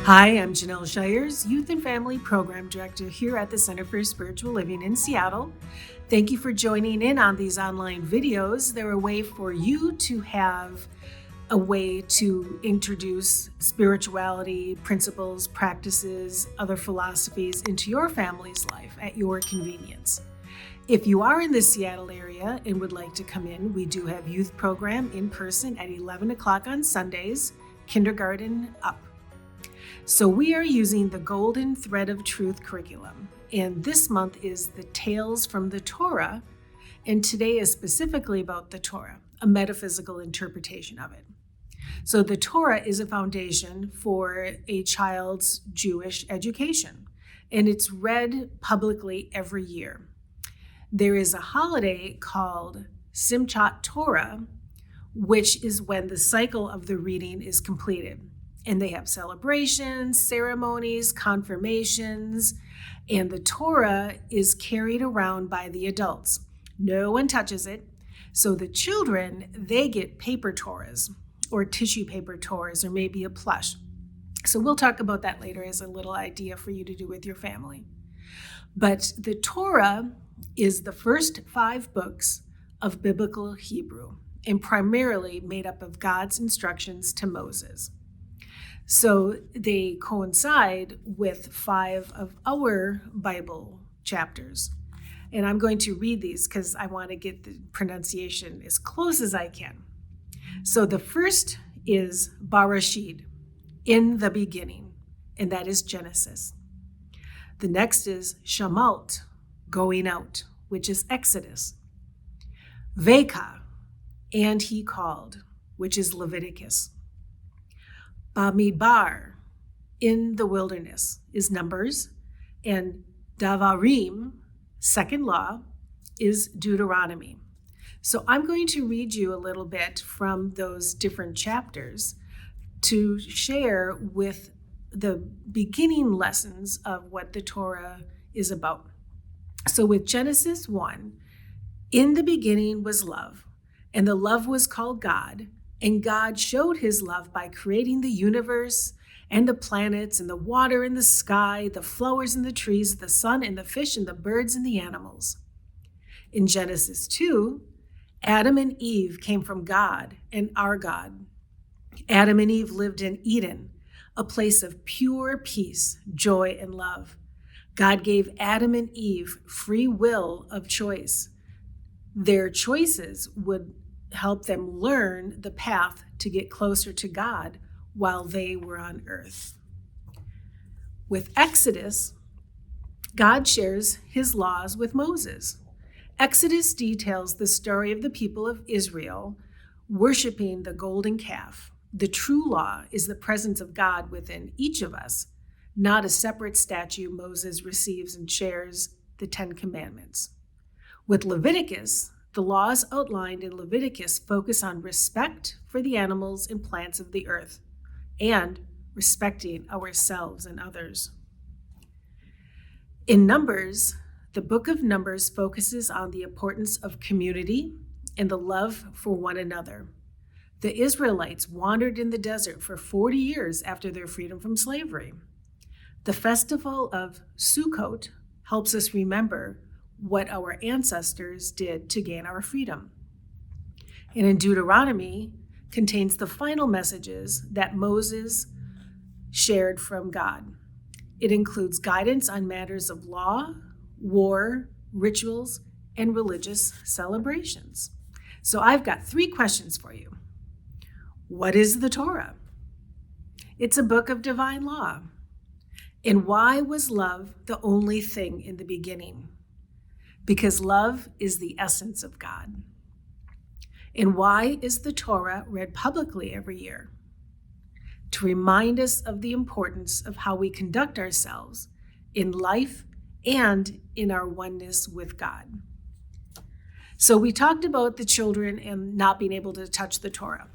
Hi, I'm Janelle Shires, Youth and Family Program Director here at the Center for Spiritual Living in Seattle. Thank you for joining in on these online videos. They're a way for you to have a way to introduce spirituality, principles, practices, other philosophies into your family's life at your convenience. If you are in the Seattle area and would like to come in, we do have youth program in person at 11 o'clock on Sundays, kindergarten up. So we are using the Golden Thread of Truth curriculum, and this month is the Tales from the Torah, and today is specifically about the Torah, a metaphysical interpretation of it. So the Torah is a foundation for a child's Jewish education, and it's read publicly every year. There is a holiday called Simchat Torah, which is when the cycle of the reading is completed. And they have celebrations, ceremonies, confirmations, and the Torah is carried around by the adults. No one touches it. So the children, they get paper Torahs or tissue paper Torahs or maybe a plush. So we'll talk about that later as a little idea for you to do with your family. But the Torah is the first 5 books of biblical Hebrew and primarily made up of God's instructions to Moses. So they coincide with 5 of our Bible chapters. And I'm going to read these because I want to get the pronunciation as close as I can. So the first is Barashid, in the beginning, and that is Genesis. The next is Shamalt, going out, which is Exodus. Veka, and he called, which is Leviticus. Bamidbar, in the wilderness, is Numbers, and Davarim, second law, is Deuteronomy. So I'm going to read you a little bit from those different chapters to share with the beginning lessons of what the Torah is about. So with Genesis 1, in the beginning was love, and the love was called God. And God showed his love by creating the universe and the planets and the water and the sky, the flowers and the trees, the sun and the fish and the birds and the animals. In Genesis 2, Adam and Eve came from God and our God. Adam and Eve lived in Eden, a place of pure peace, joy, and love. God gave Adam and Eve free will of choice. Their choices would help them learn the path to get closer to God while they were on earth. With Exodus, God shares his laws with Moses. Exodus details the story of the people of Israel worshiping the golden calf. The true law is the presence of God within each of us, not a separate statue Moses receives and shares the 10 Commandments. With Leviticus, the laws outlined in Leviticus focus on respect for the animals and plants of the earth and respecting ourselves and others. In Numbers, the book of Numbers focuses on the importance of community and the love for one another. The Israelites wandered in the desert for 40 years after their freedom from slavery. The festival of Sukkot helps us remember what our ancestors did to gain our freedom. And in Deuteronomy contains the final messages that Moses shared from God. It includes guidance on matters of law, war, rituals, and religious celebrations. So I've got 3 questions for you. What is the Torah? It's a book of divine law. And why was love the only thing in the beginning? Because love is the essence of God. And why is the Torah read publicly every year? To remind us of the importance of how we conduct ourselves in life and in our oneness with God. So we talked about the children and not being able to touch the Torah.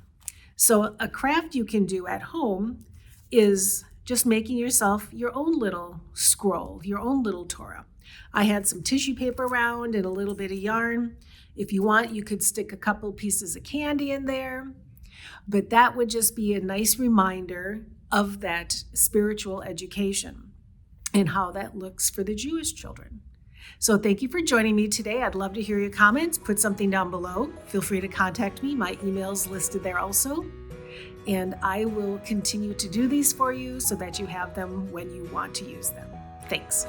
So a craft you can do at home is just making yourself your own little scroll, your own little Torah. I had some tissue paper around and a little bit of yarn. If you want, you could stick a couple pieces of candy in there. But that would just be a nice reminder of that spiritual education and how that looks for the Jewish children. So thank you for joining me today. I'd love to hear your comments. Put something down below. Feel free to contact me. My email's listed there also. And I will continue to do these for you so that you have them when you want to use them. Thanks.